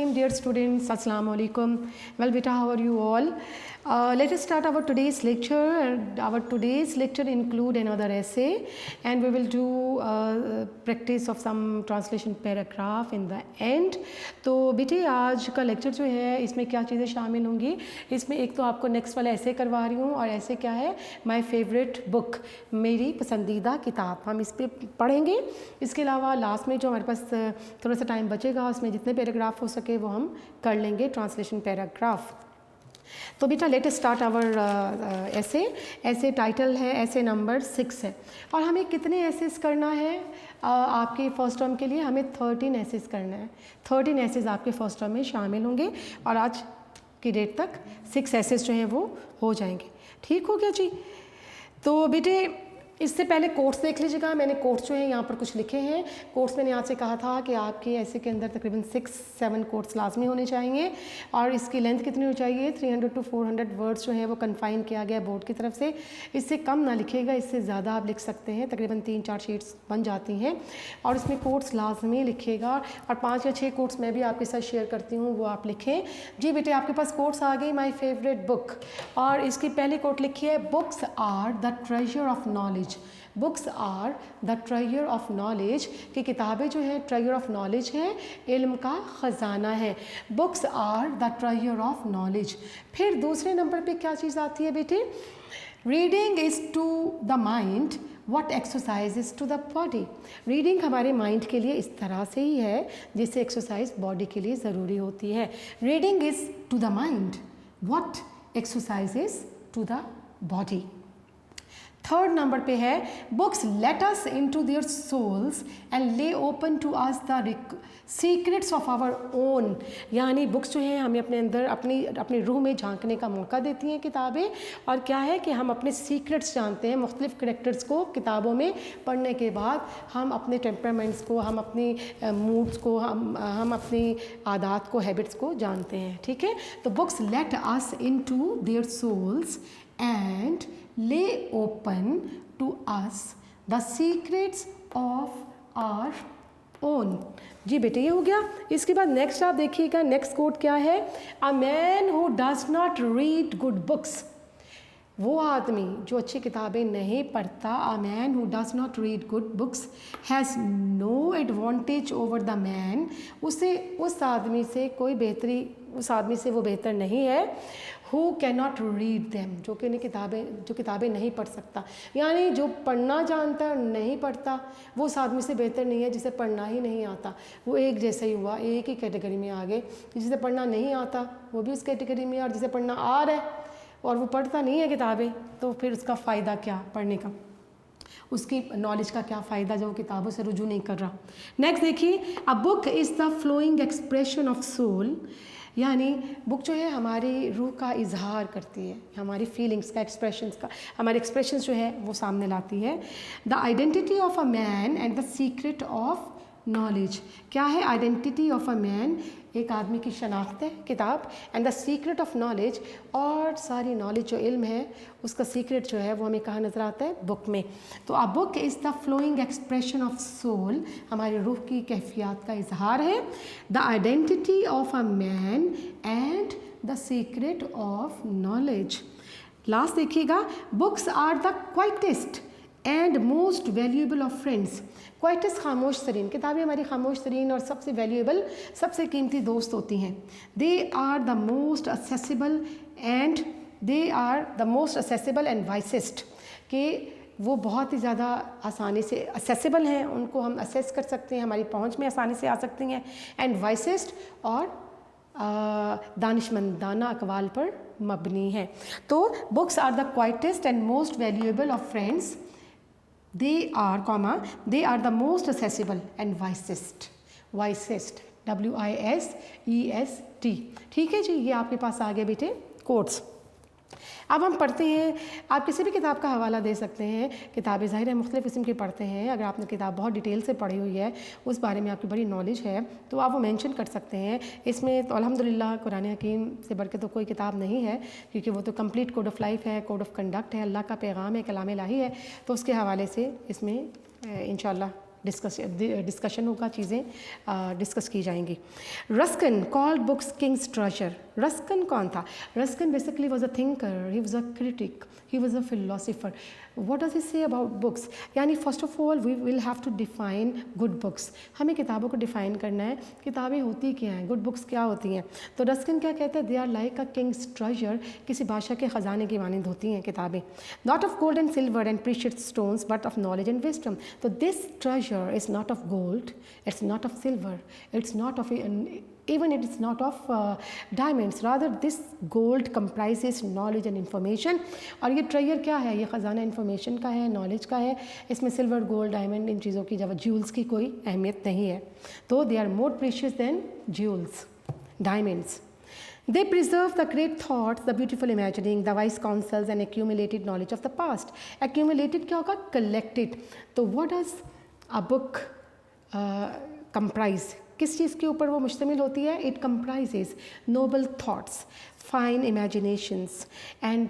Bismillahirrahmanirrahim. Dear students, Assalamu alaikum. Well, beta, how are you all? Let us start our today's lecture. Our today's lecture include another essay, and we will do practice of some translation paragraph in the end. तो बेटे आज का lecture जो है इसमें क्या चीज़ें शामिल होंगी, इसमें एक तो आपको नेक्स्ट वाला ऐसे करवा रही हूँ, और ऐसे क्या है, माय फेवरेट बुक, मेरी पसंदीदा किताब, हम इस पर पढ़ेंगे। इसके अलावा लास्ट में जो हमारे पास थोड़ा सा टाइम बचेगा उसमें जितने पैराग्राफ हो सके वो हम कर लेंगे, ट्रांसलेशन पैराग्राफ। तो बेटा लेट अस स्टार्ट आवर ऐसे टाइटल है, ऐसे नंबर 6 है, और हमें कितने एसेस करना है आपके फर्स्ट टर्म के लिए, हमें 13 एसेस करना है। 13 एसेस आपके फर्स्ट टर्म में शामिल होंगे, और आज की डेट तक 6 एसेस जो हैं वो हो जाएंगे। ठीक हो गया जी। तो बेटे इससे पहले कोट्स देख लीजिएगा, मैंने कोट्स जो हैं यहाँ पर कुछ लिखे हैं। कोट्स मैंने आपसे कहा था कि आपके ऐसे के अंदर तकरीबन 6-7 कोट्स लाजमी होने चाहिए, और इसकी लेंथ कितनी हो चाहिए, 300 to 400 वर्ड्स जो हैं वो कन्फाइन किया गया बोर्ड की तरफ से। इससे कम ना लिखिएगा, इससे ज़्यादा आप लिख सकते हैं, तकरीबन 3-4 शीट्स बन जाती हैं, और इसमें कोट्स लाजमी लिखिएगा, और 5 या 6 कोट्स मैं भी आपके साथ शेयर करती हूँ, वो आप लिखें। जी बेटे आपके पास कोट्स आ गई, माई फेवरेट बुक, और इसकी पहली कोट लिखी है, books are the treasure of knowledge. Books are the treasure of knowledge, कि किताबें जो हैं ट्रेजर ऑफ नॉलेज हैं, इल्म का ख़जाना है। Books are the treasure of knowledge. फिर दूसरे नंबर पे क्या चीज़ आती है बेटे, reading is to the mind what exercise is to the body. Reading हमारे माइंड के लिए इस तरह से ही है जिससे एक्सरसाइज बॉडी के लिए ज़रूरी होती है। Reading is to the mind what exercise is to the body. Third number पे है, books let us into their souls and lay open to us the secrets of our own. यानी books जो हैं हमें अपने अंदर अपनी रूह में झांकने का मौका देती हैं किताबें, और क्या है कि हम अपने सीक्रेट्स जानते हैं। मुख्तलिफ करेक्टर्स को किताबों में पढ़ने के बाद हम अपने टेम्परामेंट्स को, हम अपनी मूड्स को, हम अपनी आदत को, हैबिट्स को जानते हैं। ठीक है, तो books let us into their souls and lay open to us the secrets of our own। जी बेटे ये हो गया। इसके बाद नेक्स्ट आप देखिएगा, नेक्स्ट कोट क्या है, a man who does not read good books, वो आदमी जो अच्छी किताबें नहीं पढ़ता, a man who does not read good books has no advantage over the man, उस आदमी से कोई बेहतरी, उस आदमी से वो बेहतर नहीं है, who can not read them, जो किताबें नहीं पढ़ सकता। यानी जो पढ़ना जानता है और नहीं पढ़ता वो उस आदमी से बेहतर नहीं है जिसे पढ़ना ही नहीं आता। वो एक जैसा ही हुआ, एक ही कैटेगरी में आ गए। जिसे पढ़ना नहीं आता वो भी उस कैटेगरी में, और जिसे पढ़ना आ रहा है और वो पढ़ता नहीं है किताबें, तो फिर उसका फ़ायदा क्या पढ़ने का, उसकी नॉलेज का क्या फ़ायदा जो किताबों से रुजू नहीं कर रहा। नेक्स्ट देखिए, a book is the flowing expression of soul. यानी बुक जो है हमारी रूह का इजहार करती है, हमारी फीलिंग्स का, एक्सप्रेशंस का, हमारे एक्सप्रेशंस जो है वो सामने लाती है। The identity of a man and the secret of knowledge. क्या है आइडेंटिटी ऑफ अ मैन, एक आदमी की शनाख्त है किताब, and the secret of knowledge, और सारी नॉलेज जो इल्म है उसका सीक्रेट जो है वो हमें कहाँ नज़र आता है, बुक में। तो a book is the flowing expression of soul, हमारी रूह की कैफियत का इजहार है। The identity of a man and the secret of knowledge. Last देखिएगा, books are the quietest and most valuable of friends. Quietest खामोश तरीन, किताबें हमारी खामोश तरीन और सबसे वैल्यूएबल, सबसे कीमती दोस्त होती हैं। They are the most accessible and wisest, कि वो बहुत ही ज़्यादा आसानी से असेसिबल हैं, उनको हम असेस कर सकते हैं, हमारी पहुंच में आसानी से आ सकती हैं, एंड वाइसेस्ट, और दानिशमंदाना अकवाल पर मबनी है। तो books are the quietest and most valuable of friends, they are the most accessible and wisest, WISEST। ठीक है जी, ये आपके पास आ गए बेटे कोट्स। अब हम पढ़ते हैं, आप किसी भी किताब का हवाला दे सकते हैं, किताबें ज़ाहिर है मुख्तलिफ़ किस्म की पढ़ते हैं। अगर आपने किताब बहुत डिटेल से पढ़ी हुई है, उस बारे में आपकी बड़ी नॉलेज है, तो आप वो मेंशन कर सकते हैं। इसमें तो अल्हम्दुलिल्लाह कुरान हकीम से बढ़ के तो कोई किताब नहीं है, क्योंकि वो तो कंप्लीट कोड ऑफ लाइफ है, कोड ऑफ कंडक्ट है, अल्लाह का पैगाम है, कलाम इलाही है। तो उसके हवाले से इसमें इंशाअल्लाह डिस्कशन होगा, चीज़ें डिस्कस की जाएंगी। Ruskin called books kings treasure. Ruskin कौन था? Ruskin basically was a thinker, he was a critic, he was a philosopher. What does he say about books? यानी first of all we will have to define good books. हमें किताबों को define करना है, किताबें होती क्या हैं, गुड बुक्स क्या होती हैं। तो रस्किन क्या कहते हैं? They are like a king's treasure, किसी बादशाह के ख़जाने की मानंद होती हैं किताबें। Not of gold and silver and precious stones but of knowledge and wisdom. तो this treasure is not of gold, it's not of silver, it's not of even it is not of diamonds, rather this gold comprises knowledge and information। और ये treasure क्या है? ये ख़जाना information का है, knowledge का है। इसमें सिल्वर, गोल्ड, डायमंड, इन चीज़ों की जब ज्यूल्स की कोई अहमियत नहीं है। तो they are more precious than jewels, diamonds. They preserve the great thoughts, the beautiful imagining, the wise counsels and accumulated knowledge of the past। Accumulated क्या होगा? Collected। तो what does a book comprise? किस चीज़ के ऊपर वो मुश्तमिल होती है? It comprises noble thoughts, fine imaginations and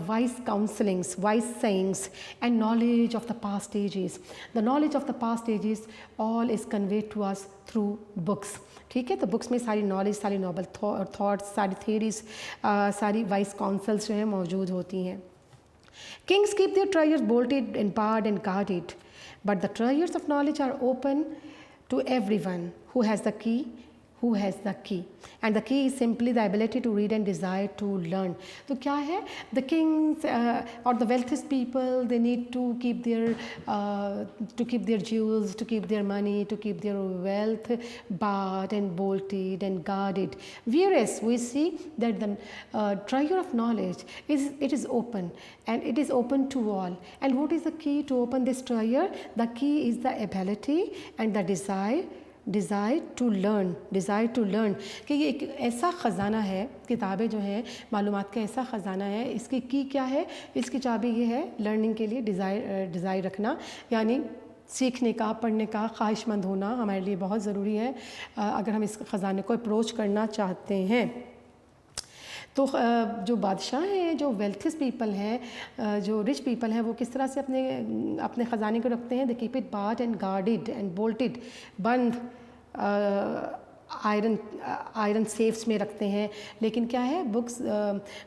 wise counselings, wise sayings and knowledge of the past ages। The knowledge of the past ages all is conveyed to us through books। ठीक है, तो बुक्स में सारी knowledge, सारी Nobel thoughts, सारी theories, सारी wise councils जो हैं मौजूद होती हैं। Kings keep their treasures bolted and barred and guarded, but the treasures of knowledge are open to everyone who has the key, and the key is simply the ability to read and desire to learn। तो क्या है? the kings or the wealthiest people, they need to keep their jewels, to keep their money, to keep their wealth barred and bolted and guarded, whereas we see that the treasure of knowledge is open, and it is open to all। And what is the key to open this treasure? The key is the ability and the desire to learn कि ये एक ऐसा ख़जाना है, किताबें जो हैं मालूमात का ऐसा ख़जाना है। इसकी की क्या है? इसकी चाबी ये है लर्निंग के लिए डिज़ायर रखना, यानी सीखने का, पढ़ने का ख्वाहिशमंद होना हमारे लिए बहुत ज़रूरी है अगर हम इस ख़जाने को अप्रोच करना चाहते हैं। तो जो बादशाह हैं, जो वेल्थिस पीपल हैं, जो रिच पीपल हैं, वो किस तरह से अपने ख़जाने को रखते हैं? They keep it barred and guarded and bolted, बंद आयरन सेफ्स में रखते हैं। लेकिन क्या है?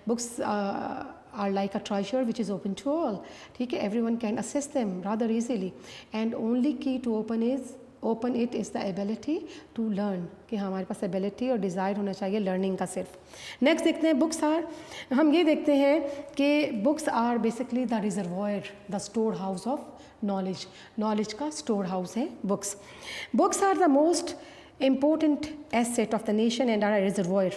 Books are like a treasure which is open to all। ठीक है, everyone can access them rather easily, and only key to open it is the ability to learn, कि हमारे पास एबिलिटी और डिज़ायर होना चाहिए लर्निंग का सिर्फ। नेक्स्ट देखते हैं बुक्स आर, हम ये देखते हैं कि books are basically the reservoir, the store house of knowledge का स्टोर हाउस है books. Books are the most important asset of the nation and are reservoir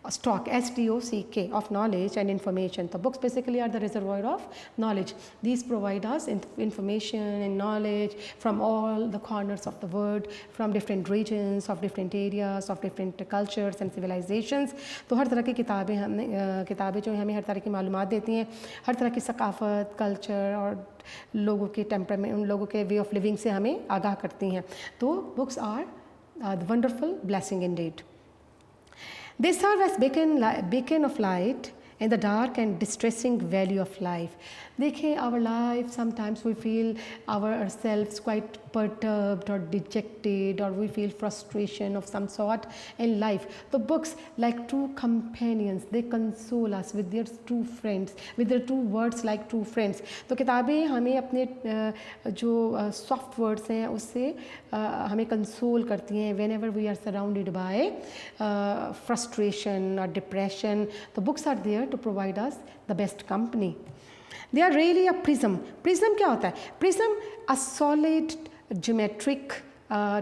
stock STOCK of knowledge and information। The books basically are the reservoir of knowledge। These provide us information and knowledge from all the corners of the world, from different regions, of different areas, of different cultures and civilizations। तो हर तरह की किताबें जो हमें हर तरह की मालूमात देती हैं, हर तरह की सकाफ़त, कल्चर और लोगों के टेम्परामेंट, लोगों के वे ऑफ लिविंग से हमें आगाह करती हैं। तो books are the wonderful blessing indeed. They serve as beacon of light in the dark and distressing valley of life। देखिए, our life sometimes we feel ourselves quite perturbed or dejected, or we feel frustration of some sort in life। The books, like true companions, they console us with their true friends, with their true words like true friends। तो किताबें हमें अपने जो soft words हैं उससे हमें console करती हैं whenever we are surrounded by frustration or depression। तो books are there to provide us the best company। They are really a prism। Prism क्या होता है? Prism, a solid geometric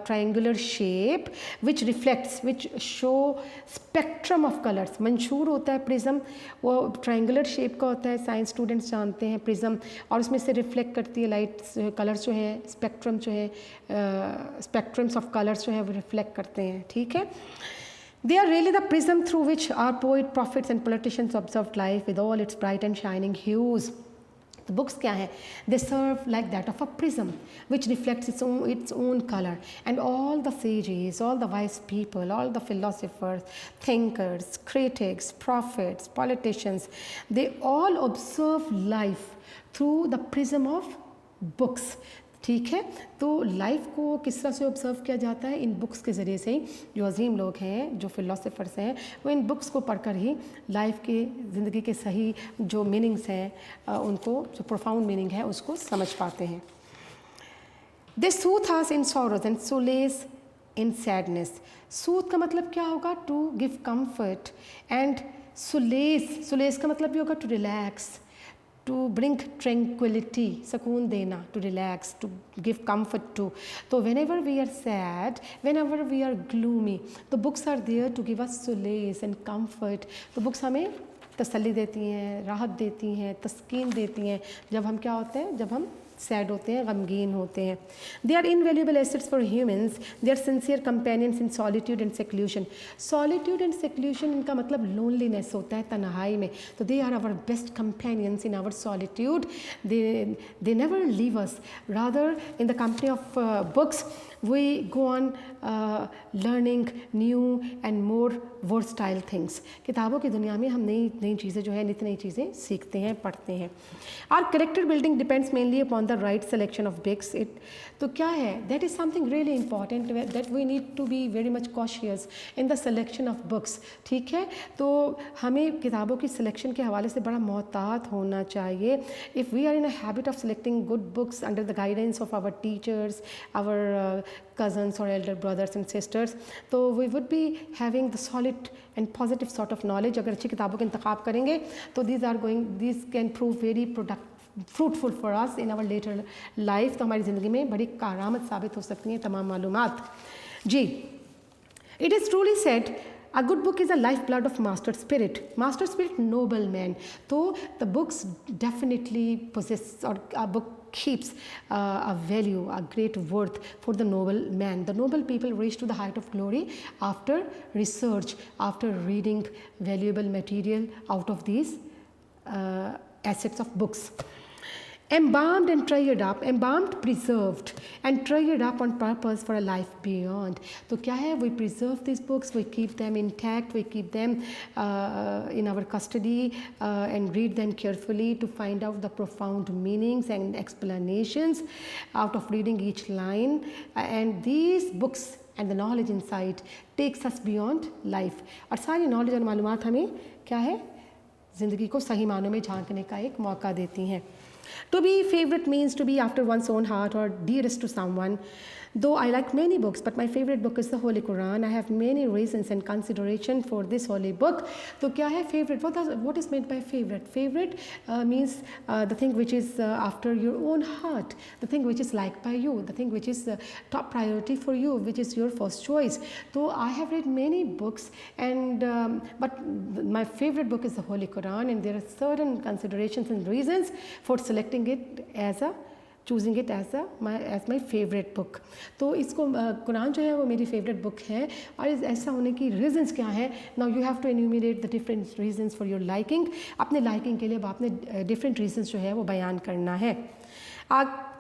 triangular shape which reflects, which show spectrum of colors। मंशूर होता है prism, वो triangular shape का होता है, science students जानते हैं प्रिज्म, और उसमें से रिफ्लेक्ट करती है लाइट, कलर्स जो है, स्पेक्ट्रम जो है, स्पेक्ट्रम्स ऑफ कलर्स जो है वो रिफ्लेक्ट करते हैं। ठीक है, They are really the prism through which our poet, prophets and politicians observed life with all its bright and shining hues। The books क्या हैं? They serve like that of a prism which reflects its own color, and all the sages, all the wise people, all the philosophers, thinkers, critics, prophets, politicians, they all observe life through the prism of books. ठीक है, तो life को किस तरह से observe किया जाता है, इन बुक्स के ज़रिए से ही। जो अजीम लोग हैं, जो फ़िलोसफर्स हैं, वो इन बुक्स को पढ़कर ही लाइफ के, ज़िंदगी के सही जो मीनिंग्स हैं उनको, जो प्रोफाउंड मीनिंग है उसको समझ पाते हैं। They soothe us in sorrows and solace in sadness. Soothe का मतलब क्या होगा? To give comfort, and solace, solace का मतलब भी होगा to relax, to bring tranquillity, सुकून देना, to relax, to give comfort to. तो whenever we are sad, whenever we are gloomy, तो books are there to give us solace and comfort. तो books हमें तसल्ली देती हैं, राहत देती हैं, तस्कीन देती हैं जब हम क्या होते हैं, जब हम सैड होते हैं, गमगीन होते हैं। They are invaluable assets for humans, they are sincere companions in solitude and seclusion. Solitude and seclusion इनका मतलब लोनलीनेस होता है, तन्हाई में। तो they are our best companions in our solitude. They never leave us, rather in the company of books we go on learning new and more versatile things। किताबों की दुनिया में हम नई नई चीज़ें जो है, नित नई चीज़ें सीखते हैं, पढ़ते हैं। Our character building depends mainly upon the right selection of books। तो क्या है, that is something really important that we need to be very much cautious in the selection of books। ठीक है, तो हमें किताबों की सिलेक्शन के हवाले से बड़ा मोहतात होना चाहिए। If we are in a habit of selecting good books under the guidance of our teachers, our cousins or elder brothers and sisters, तो we would be having the solid and positive sort of knowledge। अगर अच्छी किताबों का इंतखाब करेंगे तो these can prove very fruitful for us in our later life। तो हमारी ज़िंदगी में बड़ी कारामद साबित हो सकती हैं तमाम मालूमात। जी, it is truly said a good book is a lifeblood of master spirit, noble man। तो the books definitely possess, or a book keeps a value, a great worth for the noble man। The noble people reach to the height of glory after research, after reading valuable material out of these assets of books। Embalmed and treasured up, embalmed, preserved and treasured up on purpose for a life beyond। तो क्या है, we preserve these books, we keep them intact, we keep them in our custody and read them carefully to find out the profound meanings and explanations out of reading each line। And these books and the knowledge inside takes us beyond life। और सारी knowledge और मालूमात हमें क्या है, ज़िंदगी को सही मानों में झांकने का एक मौका देती हैं। To be favorite means to be after one's own heart or dearest to someone। Though I like many books, but my favorite book is the Holy Quran। I have many reasons and consideration for this holy book। तो क्या है favorite? What is meant by favorite? Favorite means the thing which is after your own heart, the thing which is liked by you, the thing which is top priority for you, which is your first choice। तो I have read many books, and but my favorite book is the Holy Quran, and there are certain considerations and reasons for selecting it as choosing it as my favorite book। तो इसको कुरान जो है वो मेरी favorite book है, और ऐसा होने की reasons क्या हैं। Now you have to enumerate the different reasons for your liking। अपने liking के लिए अब आपने different reasons जो है वो बयान करना है।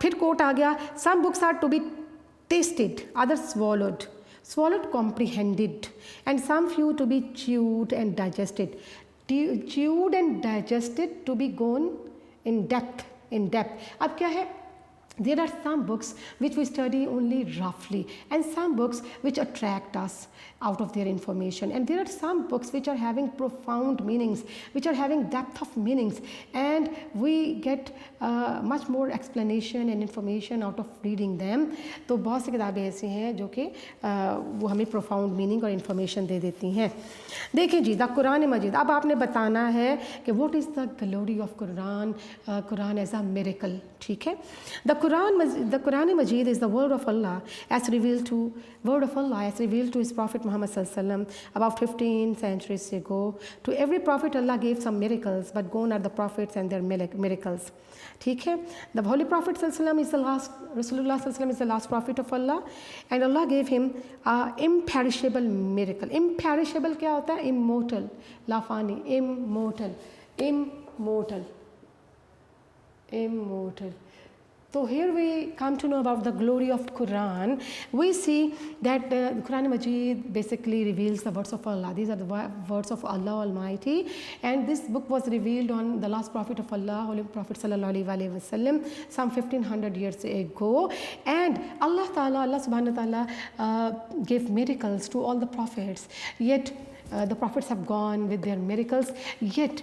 फिर quote आ गया, some books are to be tasted, others swallowed comprehended, and some few to be chewed and digested। Chewed and digested, to be gone in depth। अब क्या है, there are some books which we study only roughly, and some books which attract us out of their information, and there are some books which are having profound meanings, which are having depth of meanings, and we get much more explanation and information out of reading them। तो बहुत सी किताबें ऐसी हैं जो कि वो हमें profound meaning और information दे देती हैं। देखिए जी, द कुरान मजीद, अब आपने बताना है कि what is the glory of Quran as a miracle। ठीक है, the Quran Majid is the word of Allah as revealed to his Prophet Muhammad sallallahu alaihi wasallam about 15 centuries ago। To every prophet Allah gave some miracles, but gone are the prophets and their miracles। ठीक है, the Holy Prophet sallallahu alaihi wasallam is the last, Rasulullah sallallahu alaihi wasallam is the last prophet of Allah, and Allah gave him a imperishable miracle। Imperishable क्या होता है? Immortal, लाफानी, immortal। So here we come to know about the glory of Quran. We see that Quran Majid basically reveals the words of Allah. These are the words of Allah Almighty, and this book was revealed on the last Prophet of Allah, Holy Prophet Sallallahu Alaihi Wasallam, some 1500 years ago. And Allah Subhanahu wa Taala gave miracles to all the prophets. Yet the prophets have gone with their miracles. Yet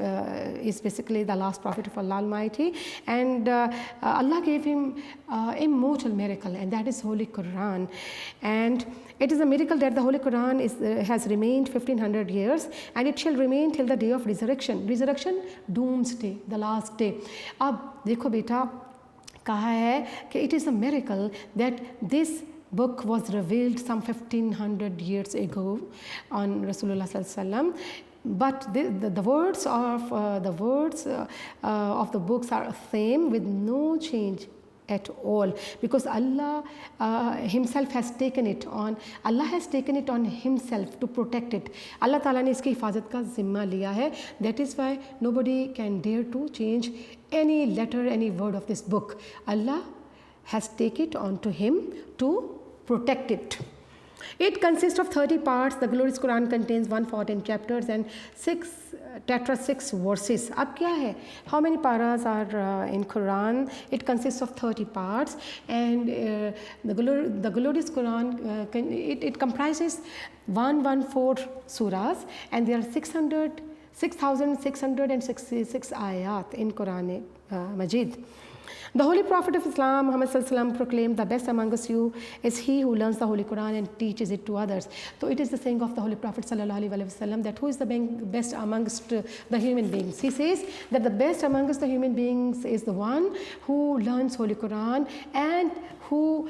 is basically the last Prophet of Allah Almighty, and Allah gave him immortal miracle, and that is Holy Quran. And it is a miracle that the Holy Quran has remained 1500 years, and it shall remain till the day of resurrection. Resurrection, doomsday, the last day. अब देखो बेटा, कहा है कि it is a miracle that this book was revealed some 1500 years ago on Rasulullah Sallallahu Alaihi Wasallam, but the words of the books are same with no change at all, because Allah himself has taken it on. Allah has taken it on himself to protect it. Allah Taala ने इसकी हिफाजत का जिम्मा लिया है. That is why nobody can dare to change any letter, any word of this book. Allah has taken it onto him to protect it. It consists of 30 parts. The glorious Quran contains 114 chapters and 6 verses. अब क्या है? How many paras are in Quran? It consists of 30 parts, and the glorious Quran it comprises 114 surahs, and there are 6,666 ayat in Quran Majid. The Holy Prophet of Islam, Muhammad Sallallahu Alaihi Wasallam, proclaimed, "The best amongst you is he who learns the Holy Quran and teaches it to others." So it is the saying of the Holy Prophet Sallallahu Alaihi Wasallam that who is the best amongst the human beings. He says that the best amongst the human beings is the one who learns Holy Quran and who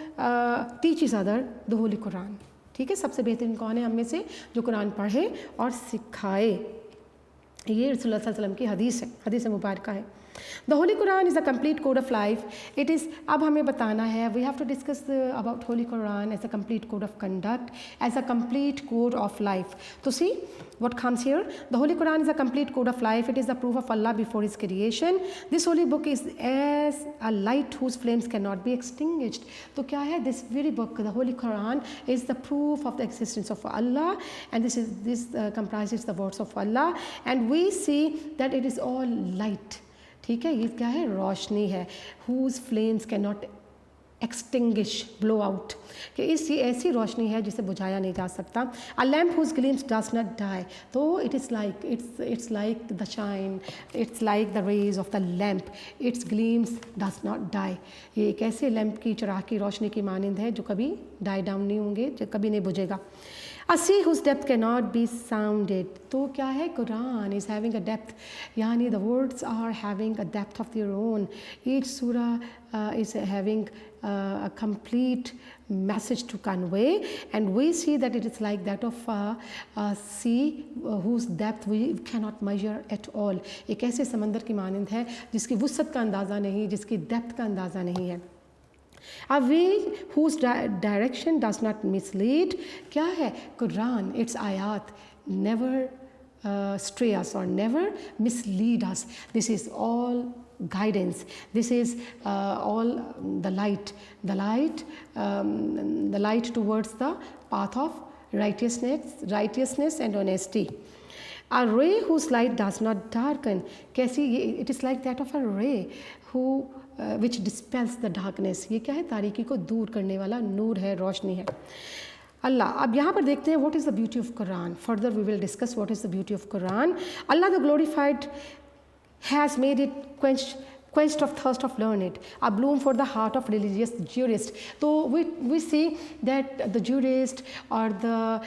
teaches other the Holy Quran. ठीक है, सबसे बेहतरीन कौन है हम में से जो कुरान पढ़े और सिखाए. ये रसूलुल्लाह सल्लल्लाहु अलैहि वसल्लम की हदीस है, हदीस मुबारका है. The Holy Quran is a complete code of life. It is, अब हमें बताना है, we have to discuss about Holy Quran as a complete code of conduct, as a complete code of life. So see what comes here. The Holy Quran is a complete code of life. It is the proof of Allah before His creation. This holy book is as a light whose flames cannot be extinguished. तो क्या है? This very book, the Holy Quran, is the proof of the existence of Allah, and this comprises the words of Allah, and we see that it is all light. ठीक है, ये क्या है? रोशनी है. Whose flames cannot extinguish, blow out. कि इस ऐसी रोशनी है जिसे बुझाया नहीं जा सकता. A lamp whose gleams does not die. तो it is like it's like the shine. It's like the rays of the lamp. Its gleams does not die. ये एक ऐसे लैंप की चिराग की रोशनी की मानिंद है जो कभी die down नहीं होंगे, जो कभी नहीं बुझेगा. A sea whose depth cannot be sounded. तो क्या है? Quran is having a depth. यानी the words are having a depth of their own. Each surah is having a complete message to convey, and we see that it is like that of a sea whose depth we cannot measure at all. एक ऐसे समंदर की मानिंद है जिसकी वुसअत का अंदाज़ा नहीं, जिसकी डेप्थ का अंदाज़ा नहीं है. A way whose direction does not mislead. क्या है? Quran, its ayat never stray us or never mislead us. This is all guidance. This is all the light towards the path of righteousness and honesty. A ray whose light does not darken. कैसी? It is like that of a ray who which dispels the darkness. ये क्या है? तारीकी को दूर करने वाला नूर है, रोशनी है. Allah. अब यहाँ पर देखते हैं what is the beauty of Quran. Further we will discuss what is the beauty of Quran. Allah the glorified has made it quenched of thirst of learned, a bloom for the heart of religious jurist. So we see that the jurists or the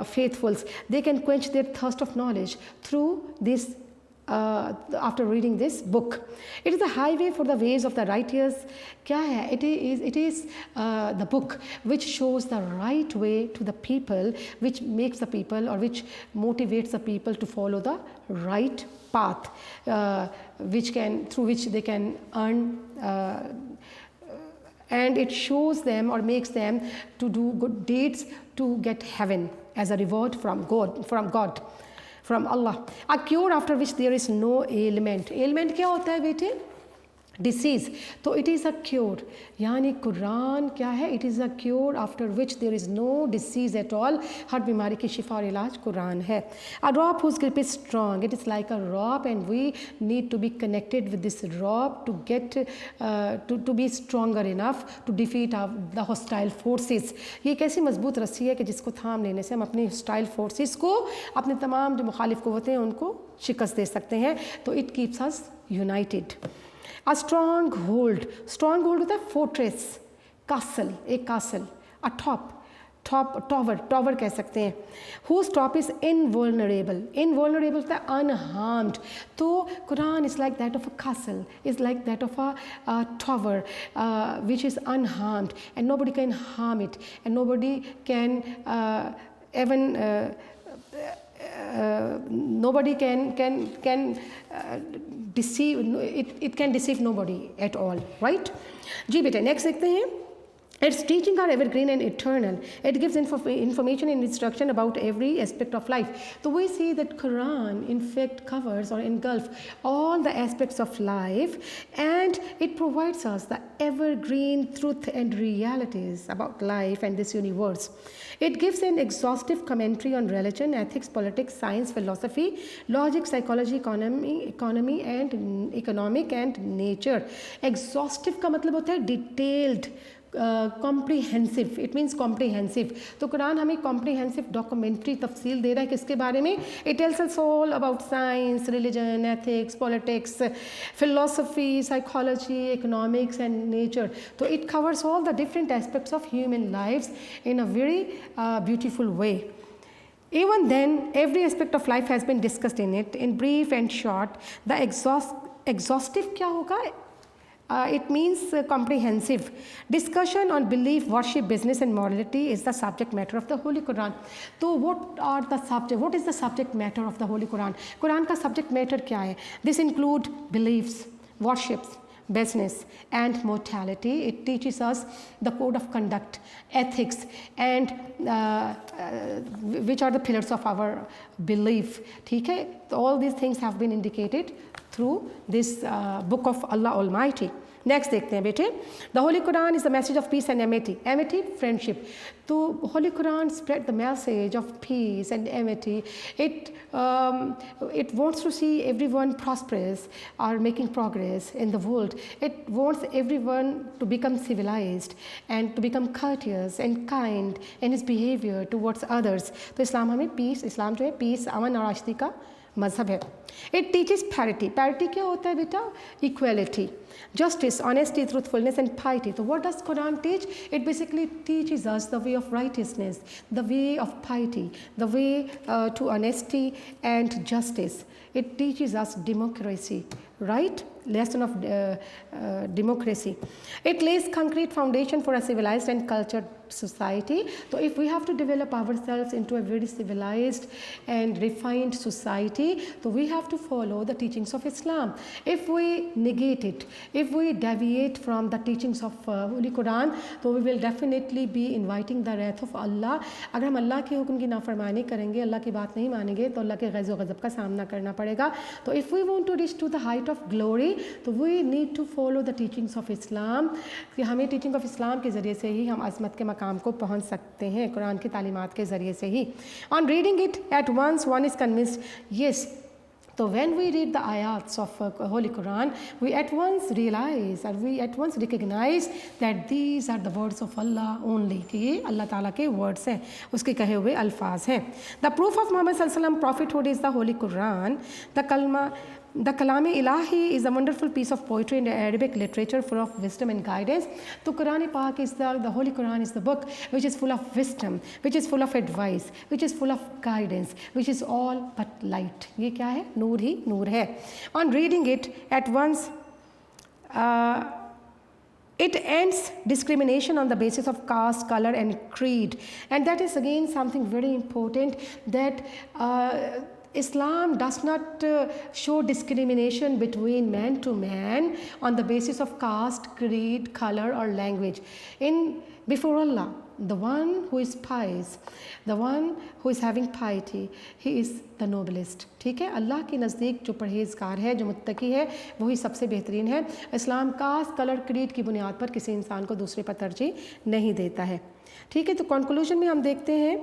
faithfuls, they can quench their thirst of knowledge through this after reading this book. It is a highway for the ways of the righteous. क्या है? It is the book which shows the right way to the people, which makes the people or which motivates the people to follow the right path, through which they can earn, and it shows them or makes them to do good deeds to get heaven as a reward from God. from Allah. A cure after which there is no ailment. Ailment क्या होता है बेटे? Disease. तो it is a cure, यानी कुरान क्या है? It is a cure after which there is no disease at all. हर बीमारी की शिफा और इलाज कुरान है. A rope whose grip is strong, it is like a rope and we need to be connected with this rope to get to be stronger enough to defeat the hostile forces. ये एक ऐसी मजबूत रस्सी है कि जिसको थाम लेने से हम अपनी हॉस्टाइल फोर्सेस को, अपने तमाम जो मुखालिफ क़ुव्वतें हैं उनको शिकस्त दे सकते हैं. तो it keeps us United. A strong hold होता है फोर्ट्रेस, कासल, एक कासल. अ टॉवर कह सकते हैं. whose top is invulnerable होता है unharmed. तो Quran is like that of a castle, is like that of a tower which is unharmed and nobody can harm it and nobody can even nobody can deceive it can deceive nobody at all, right? जी बेटे next देखते हैं. Its teachings are evergreen and eternal. It gives information and instruction about every aspect of life. So we see that Quran in fact covers or engulfs all the aspects of life, and it provides us the evergreen truth and realities about life and this universe. It gives an exhaustive commentary on religion, ethics, politics, science, philosophy, logic, psychology, economy and economic and nature. Exhaustive का मतलब होता है detailed, comprehensive. It means comprehensive. तो कुरान हमें comprehensive documentary तफसील दे रहा है किसके बारे में? It tells us all about science, religion, ethics, politics, philosophy, psychology, economics and nature. तो it covers all the different aspects of human lifes in a very beautiful way. Even then, every aspect of life has been discussed in it, in brief and short. The exhaustive क्या होगा? It means comprehensive. Discussion on belief, worship, business and morality is the subject matter of the Holy Quran. तो what is the subject matter of the Holy Quran? Quran का subject matter क्या है? This include beliefs, worships, business and mortality. It teaches us the code of conduct, ethics and which are the pillars of our belief. ठीक है? All these things have been indicated through this book of Allah Almighty. Next देखते हैं बेटे. The holy Quran is the message of peace and amity. Amity friendship. तो holy Quran spread the message of peace and amity. it wants to see everyone prosperous or making progress in the world. It wants everyone to become civilized and to become courteous and kind in his behavior towards others. तो इस्लाम हमें piece, इस्लाम जो है piece, अमन और आशिकी का मजहब है. It teaches parity. Parity क्या होता है बेटा? Equality, justice, honesty, truthfulness and piety. So what does Quran teach? It basically teaches us the way of righteousness, the way of piety, the way to honesty and justice. It teaches us democracy, right? Lesson of democracy. It lays concrete foundation for a civilized and cultured society. So if we have to develop ourselves into a very civilized and refined society, so we have to follow the teachings of Islam. If we negate it, if we deviate from the teachings of Holy Quran, so we will definitely be inviting the wrath of Allah. अगर हम अल्लाह के हुक्म की नाफरमानी करेंगे, अल्लाह की बात नहीं मानेंगे, तो अल्लाह के ग़ज़ब व ग़ज़ब का सामना करना पड़ेगा. तो if we want to reach to the height of glory, तो we need to follow the teachings of Islam. कि हमें teaching of Islam के ज़रिए से ही हम अज़मत के मकाम को पहुँच सकते हैं, कुरान की तालीमात के ज़रिए से ही. On reading it at once, one is convinced, yes. So when we read the ayats of Holy Quran, we at once realize and we at once recognize that these are the words of Allah only. कि ये अल्लाह ताला के words हैं, उसके कहे हुए अल्फाज हैं. The proof of Muhammad sallallahu alaihi wasallam prophethood is the Holy Quran. The Kalam Ilahi is a wonderful piece of poetry in the Arabic literature full of wisdom and guidance. So Quran Pak is the Holy Quran is the book which is full of wisdom, which is full of advice, which is full of guidance, which is all but light. ये क्या है? नूर ही नूर है. On reading it at once, it ends discrimination on the basis of caste, color and creed. And that is again something very important, that Islam does not show discrimination between man to man on the basis of caste, creed, color or language. Before Allah, the one who is pious, the one who is having piety, he is the noblest. ठीक है, अल्लाह के नज़दीक जो परहेज़गार है, जो मुत्तकी है, वही सबसे बेहतरीन है। इस्लाम कास्ट, कलर, क्रीड की बुनियाद पर किसी इंसान को दूसरे पर तरजीह नहीं देता है। ठीक है, तो कंक्लूजन में हम देखते हैं,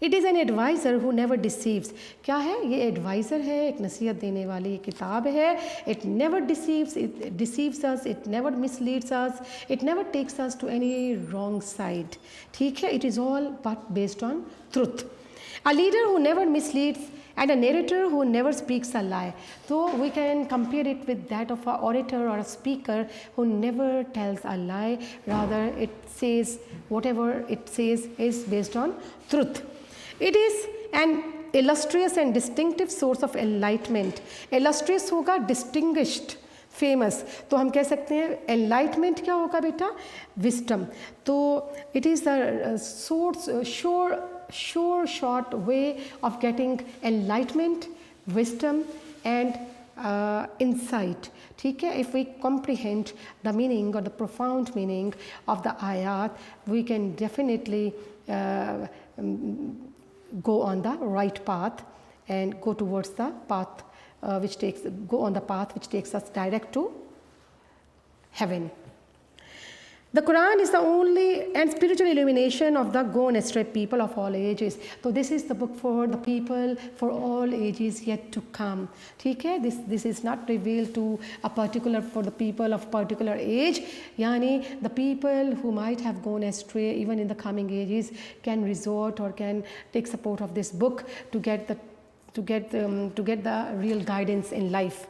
it is an adviser who never deceives. क्या है ये? एडवाइज़र है, एक नसीहत देने वाली किताब है। It never deceives, it deceives us, it never misleads us, it never takes us to any wrong side. ठीक है, it is all but based on truth. A leader who never misleads and a narrator who never speaks a lie. So we can compare it with that of an orator or a speaker who never tells a lie, rather it says whatever it says is based on truth. It is an illustrious and distinctive source of enlightenment. Illustrious होगा distinguished, famous, तो हम कह सकते हैं enlightenment क्या होगा बेटा? Wisdom. तो it is the source sure short way of getting enlightenment, wisdom and insight. ठीक है, if we comprehend the meaning or the profound meaning of the ayat, we can definitely go on the right path and go towards the path go on the path which takes us direct to heaven. The Quran is the only and spiritual illumination of the gone astray people of all ages. So this is the book for the people for all ages yet to come. ठीक है, this is not revealed to a particular for the people of particular age. यानी the people who might have gone astray even in the coming ages can resort or can take support of this book to get the real guidance in life.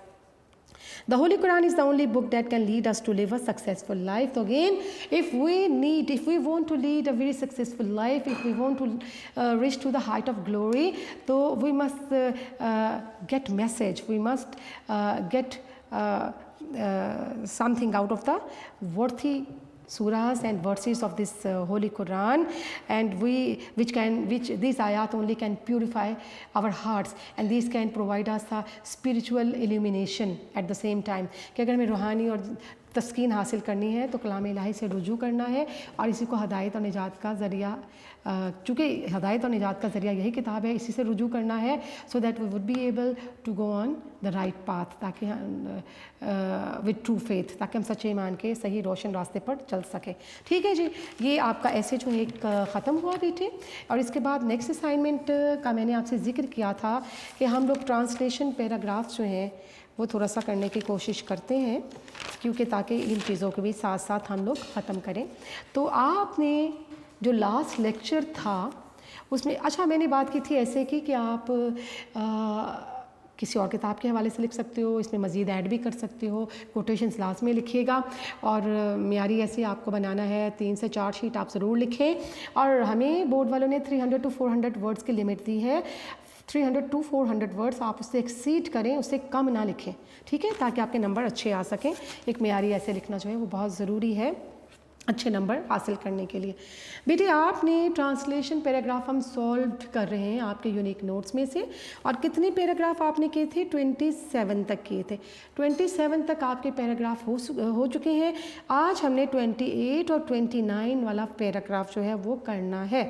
The Holy Quran is the only book that can lead us to live a successful life. So again, if we want to lead a very successful life, if we want to reach to the height of glory, so we must get message. We must get something out of the worthy surahs and verses of this Holy Quran, and which these ayat only can purify our hearts, and these can provide us a spiritual illumination at the same time. कि अगर हमें रूहानी और तस्कीन हासिल करनी है तो कलाम इलाही से रुजू करना है और इसी को हदायत और निजात का ज़रिया, चूँकि हदायत और निजात का ज़रिया यही किताब है, इसी से रुजू करना है, so that we would be able to go on the right path, ताकि विद ट्रू फेथ, ताकि हम सच्चे ईमान के सही रोशन रास्ते पर चल सकें। ठीक है जी, ये आपका ऐसे जो एक ख़त्म हुआ बेटे, और इसके बाद नेक्स्ट असाइनमेंट का मैंने आपसे ज़िक्र किया था कि हम लोग ट्रांसलेशन पैराग्राफ्स जो हैं वो थोड़ा सा करने की कोशिश करते हैं, क्योंकि ताकि इन चीज़ों को भी साथ साथ हम लोग ख़त्म करें। तो आपने जो लास्ट लेक्चर था उसमें, अच्छा मैंने बात की थी ऐसे कि आप किसी और किताब के हवाले से लिख सकते हो, इसमें मज़ीद ऐड भी कर सकते हो, कोटेशंस लास्ट में लिखिएगा, और मियारी ऐसे आपको बनाना है 3 से 4 शीट आप ज़रूर लिखें, और हमें बोर्ड वालों ने 300 to 400 वर्ड्स की लिमिट दी है। 300 to 400 वर्ड्स आप उससे एक्सीड करें, उससे कम ना लिखें, ठीक है, ताकि आपके नंबर अच्छे आ सकें। एक मियारी ऐसे लिखना जो है वो बहुत ज़रूरी है अच्छे नंबर हासिल करने के लिए। बेटे आपने ट्रांसलेशन पैराग्राफ हम सॉल्व कर रहे हैं आपके यूनिक नोट्स में से, और कितने पैराग्राफ आपने किए थे? 27 तक किए थे। 27 तक आपके पैराग्राफ हो चुके हैं। आज हमने 28 और 29 वाला पैराग्राफ जो है वो करना है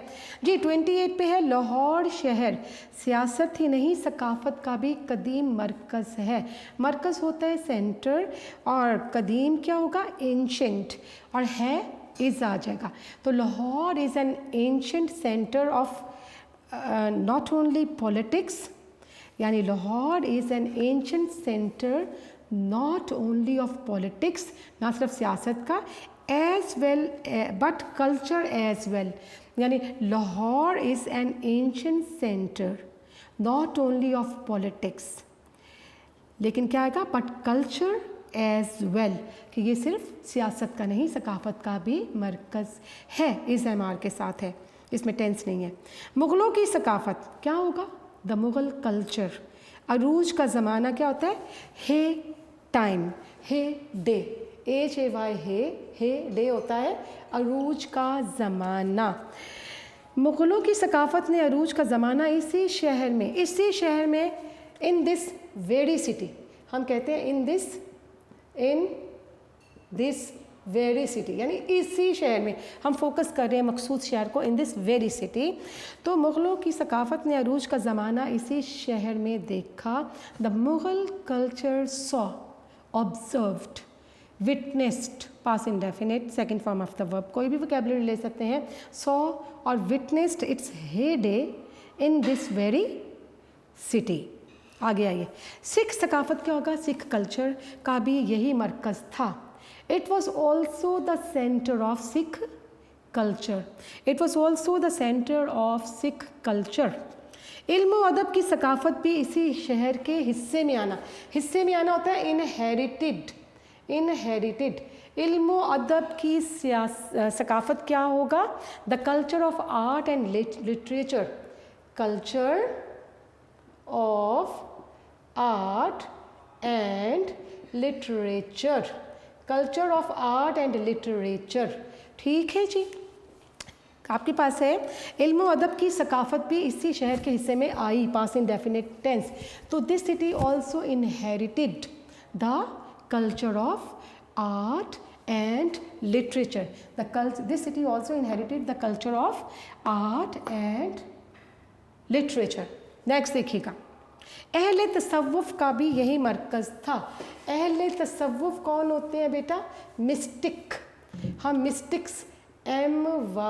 जी। 28 पे है, लाहौर शहर सियासत ही नहीं सकाफ़त का भी कदीम मरकज़ है। मरकज़ होता है सेंटर, और कदीम क्या होगा? एंशेंट, और है इज़ आ जाएगा। तो Lahore is an ancient centre of not only politics, यानी Lahore is an ancient centre not only of politics, ना सिर्फ सियासत का, as well but culture as well, यानी Lahore is an ancient centre not only of politics, लेकिन क्या आएगा? बट कल्चर एज वेल, कि ये सिर्फ सियासत का नहीं सकाफ़त का भी मरकज़ है, इस एमआर के साथ है, इसमें टेंस नहीं है। मुग़लों की सकाफ़त क्या होगा? The Mughal culture. अरूज का ज़माना क्या होता है? हे टाइम, हे डे, HAY हे डे होता है अरूज का ज़माना। मुग़लों की सकाफ़त ने अरूज का ज़माना इसी शहर में इन दिस वेरी सिटी, हम कहते हैं इन दिस वेरी सिटी, यानी इसी शहर में हम फोकस कर रहे हैं मखसूस शहर को, इन दिस वेरी सिटी। तो मुग़लों की सकाफ़त ने अरूज का ज़माना इसी शहर में देखा। The Mughal culture saw, observed, witnessed, past indefinite, second form of the verb, कोई भी वोकैबुलरी ले सकते हैं, सॉ और witnessed its heyday in this very city. आगे आइए, सिख सकाफ़त क्या होगा? सिख कल्चर का भी यही मरकज़ था। It was also the centre of Sikh culture, it was also the centre of Sikh culture. इल्म व अदब की सकाफ़त भी इसी शहर के हिस्से में आना, हिस्से में आना होता है इनहेरिटेड, इनहेरिटेड। इल्म व अदब की सकाफ़त क्या होगा? The culture of art and literature, culture of art and literature, culture of art and literature. ठीक है जी, आपके पास है इल्म व अदब की सकाफ़त भी इसी शहर के हिस्से में आई, पास इंडेफिनिट टेंस। तो this city also inherited the culture of art and literature. This city also inherited the culture of art and literature. Next देखिएगा, अहले तसव्वुफ़ का भी यही मरकज़ था। अहले तसव्वुफ़ कौन होते हैं बेटा? मिस्टिक। हम मिस्टिक्स, MYSTICS,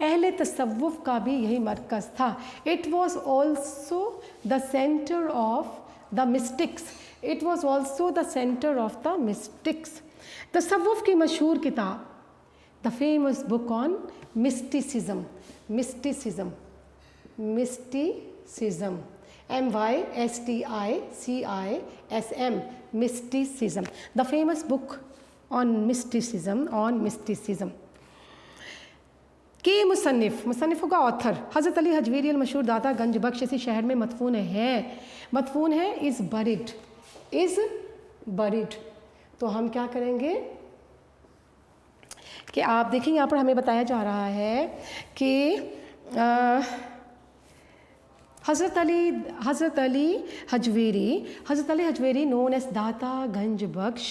अहले तसव्वुफ़ का भी यही मरकज़ था। It was also the centre of the mystics, it was also the centre of the mystics. तसव्वुफ़ की मशहूर किताब, the famous book on mysticism, mysticism, mysticism, MYSTICISM, mysticism, the famous book on mysticism. के मुसन्निफ़ का ऑथर हज़रत अली हजवेरी मशहूर दाता गंज बख्श इसी शहर में मदफून है, इज़ बरिड। तो हम क्या करेंगे कि आप देखेंगे यहाँ पर हमें बताया जा रहा है कि हज़रत अली हजवेरी known as दाता गंज बख्श,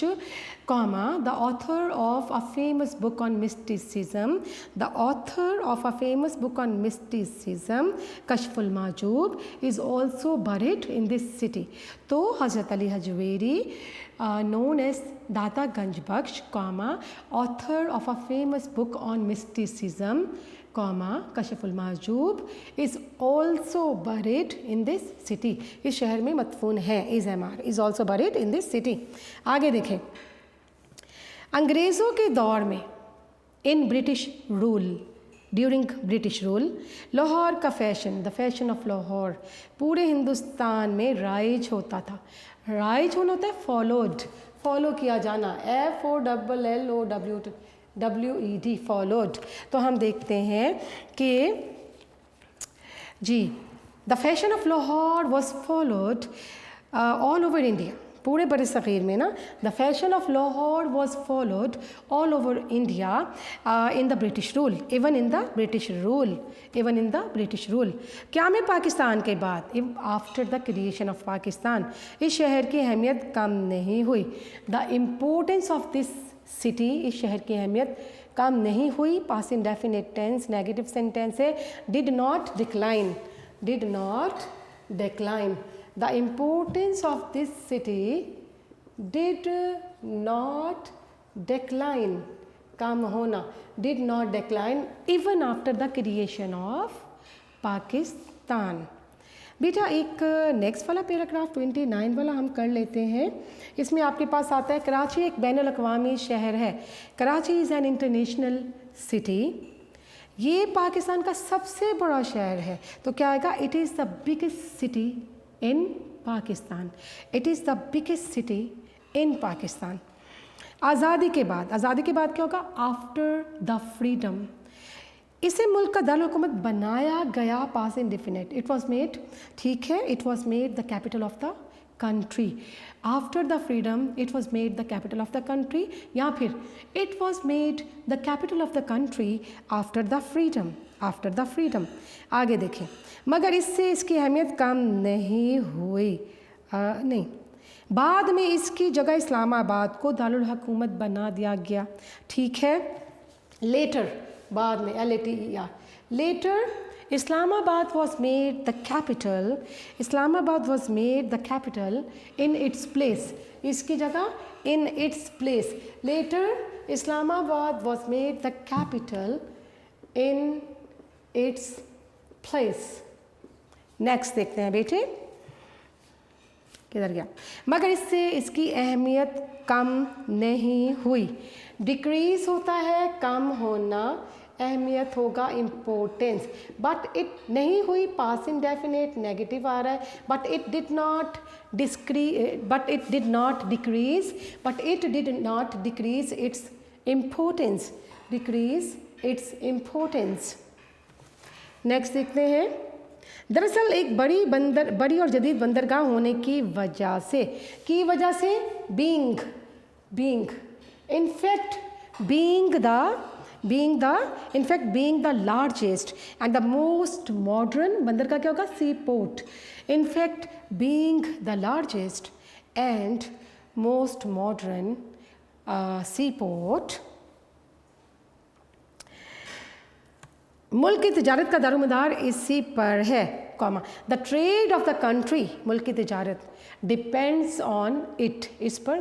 the author of a famous book on mysticism, Kashful Majoob, is also buried in this city. तो हज़रत अली हजवेरी known as दाता गंज बख्श, author of a famous book on mysticism, Kashful माजूब, is also buried in this city, इस शहर में मदफून है, is also buried in this city. आगे देखें, अंग्रेज़ों के दौर में ड्यूरिंग ब्रिटिश रूल लाहौर का fashion, the fashion of Lahore पूरे हिंदुस्तान में राइज होता था। राइज होना होता है फॉलो किया जाना, FOLLOWED, फॉलोड। तो हम देखते हैं कि जी the fashion of Lahore was followed all over India, पूरे बर सग़ीर में ना, the fashion of Lahore was followed all over India in the British rule, even in the British rule. क़याम पाकिस्तान के बाद, after the creation of Pakistan, इस शहर की अहमियत कम नहीं हुई। The importance of this city, इस शहर की अहमियत कम नहीं हुई। Past indefinite tense, negative sentence है, did not decline. The importance of this city did not decline, कम होना, did not decline even after the creation of Pakistan. बेटा एक नेक्स्ट वाला पैराग्राफ 29 वाला हम कर लेते हैं। इसमें आपके पास आता है कराची एक बैनुल-अक़वामी शहर है। Karachi is an international city, ये पाकिस्तान का सबसे बड़ा शहर है। तो क्या आएगा? It is the biggest city in Pakistan, आज़ादी के बाद क्या होगा? आफ्टर द फ्रीडम, इसे मुल्क का दारुल-हुकूमत बनाया गया, पास इंडेफिनिट। इट वॉज मेड, ठीक है, it was made the capital of the country. After the freedom it was made the capital of the country, या फिर it was made the capital of the country after the freedom. आगे देखें, मगर इससे इसकी अहमियत कम नहीं हुई। नहीं, बाद में इसकी जगह इस्लामाबाद को दारुल हुकूमत बना दिया गया। ठीक है, लेटर, बाद में, LATER, later Islamabad was made the capital. Islamabad was made the capital in its place. इसकी जगह in its place. Later, Islamabad was made the capital in its place. Next देखते हैं बेटे, किधर गया? मगर इससे इसकी अहमियत कम नहीं हुई। डिक्रीज होता है कम होना, अहमियत होगा इम्पोर्टेंस, बट इट नहीं हुई, पास इंडेफिनिट नेगेटिव आ रहा है, but it did not decrease its importance, next देखते हैं। दरअसल एक बड़ी और जदीद बंदरगाह होने की वजह से, being, in fact being the largest and the most modern, बंदरगाह क्या होगा? seaport. In fact, being the largest and most modern seaport, मुल्क की तिजारत का दारोमदार इसी पर है, comma, the trade of the country, मुल्क की तिजारत, डिपेंड्स ऑन इट, इस पर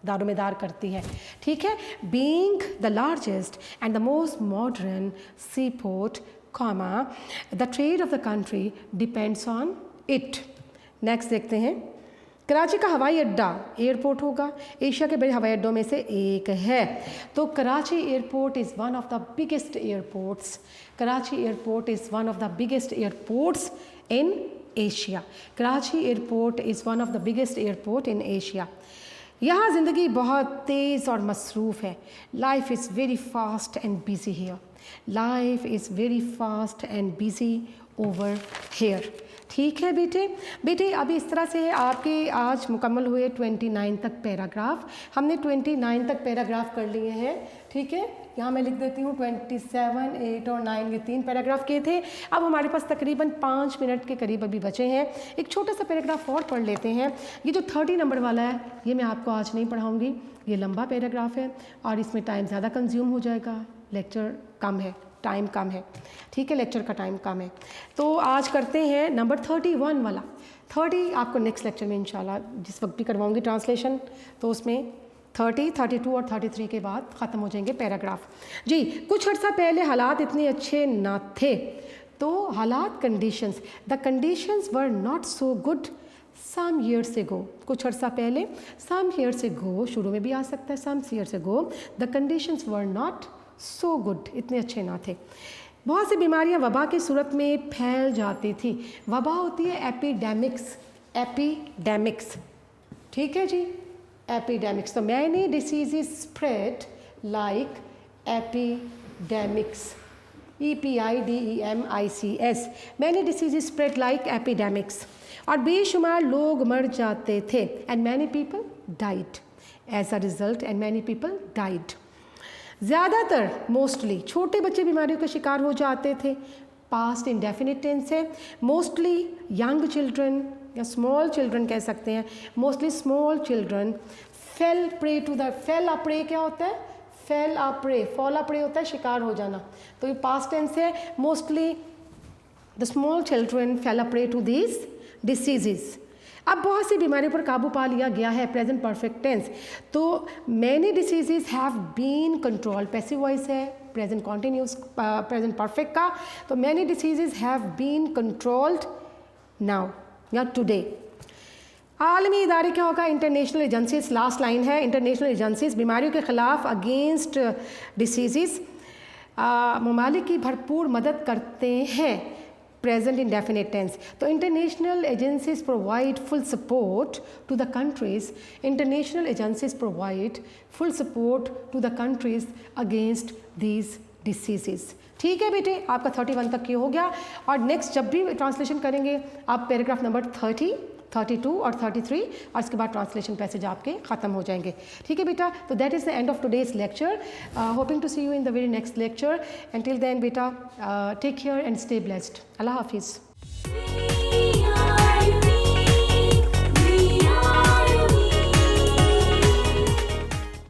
दारोमदार करती है। ठीक है, being the largest and the most modern sea port, comma, the trade of the country depends on it. Next देखते हैं। कराची का हवाई अड्डा, एयरपोर्ट होगा, एशिया के बड़े हवाई अड्डों में से एक है। तो Karachi airport is one of the biggest airports, Karachi airport is one of the biggest airports in Asia. Karachi airport is one of the biggest airport in Asia. यहाँ ज़िंदगी बहुत तेज़ और मसरूफ़ है। Life is very fast and busy here, life is very fast and busy over here. ठीक है बेटे अभी इस तरह से आपके आज मुकम्मल हुए 29 तक पैराग्राफ। हमने 29 तक पैराग्राफ कर लिए हैं। ठीक है, यहाँ मैं लिख देती हूँ 27, 8 और 9 ये 3 पैराग्राफ किए थे। अब हमारे पास तकरीबन 5 मिनट के करीब अभी बचे हैं। एक छोटा सा पैराग्राफ और पढ़ लेते हैं। ये जो 30 नंबर वाला है ये मैं आपको आज नहीं पढ़ाऊँगी, ये लंबा पैराग्राफ है और इसमें टाइम ज़्यादा कंज्यूम हो जाएगा, लेक्चर कम है, टाइम कम है। ठीक है, लेक्चर का टाइम कम है। तो आज करते हैं नंबर 31 वाला। 30 आपको नेक्स्ट लेक्चर में इंशाल्लाह जिस वक्त भी करवाऊंगी ट्रांसलेशन, तो उसमें 30, 32 और 33 के बाद ख़त्म हो जाएंगे पैराग्राफ। जी, कुछ अर्सा पहले हालात इतने अच्छे ना थे, तो हालात conditions, the conditions were not so good some years ago. कुछ अर्सा पहले, सम ईयर्स एगो शुरू में भी आ सकता है, some years ago the conditions were not so good, इतने अच्छे ना थे। बहुत सी बीमारियां वबा की सूरत में फैल जाती थी। वबा होती है एपिडेमिक्स। ठीक है जी, एपिडेमिक्स। तो many diseases spread like epidemics, EPIDEMICS, many diseases spread like epidemics. और बेशुमार लोग मर जाते थे, and many people died as a result, and many people died. ज़्यादातर, मोस्टली, छोटे बच्चे बीमारियों का शिकार हो जाते थे, पास्ट इंडेफिनिट टेंस है। मोस्टली यंग चिल्ड्रन या स्मॉल चिल्ड्रन कह सकते हैं, mostly small children fell prey to the, fell a prey क्या होता है? फेल अप्रे, फॉल अप्रे होता है शिकार हो जाना, तो ये पास्ट टेंस है। Mostly the small children fell a prey to these diseases. अब बहुत सी बीमारियों पर काबू पा लिया गया है, प्रेजेंट परफेक्ट टेंस। तो many diseases have been control, passive voice है, प्रेजेंट कॉन्टिन्यूस प्रेजेंट परफेक्ट का। तो many diseases have been controlled now या टुडे। आलमी इदारे क्या होगा? इंटरनेशनल एजेंसीज, लास्ट लाइन है, इंटरनेशनल एजेंसीज बीमारियों के ख़िलाफ़ अगेंस्ट डिसीजेज ममालिक की भरपूर मदद करते हैं, present indefinite tense. तो international agencies provide full support to the countries, international agencies provide full support to the countries against these diseases. ठीक है बेटे, आपका 31 तक ये हो गया। और नेक्स्ट जब भी ट्रांसलेशन करेंगे आप पैराग्राफ नंबर 30, 32 और 33 और इसके बाद ट्रांसलेशन पैसेज आपके ख़त्म हो जाएंगे। ठीक है बेटा, तो that is the end of today's lecture. Hoping to see you in the very next lecture. Until then बेटा take care and stay blessed. Allah हाफिज़।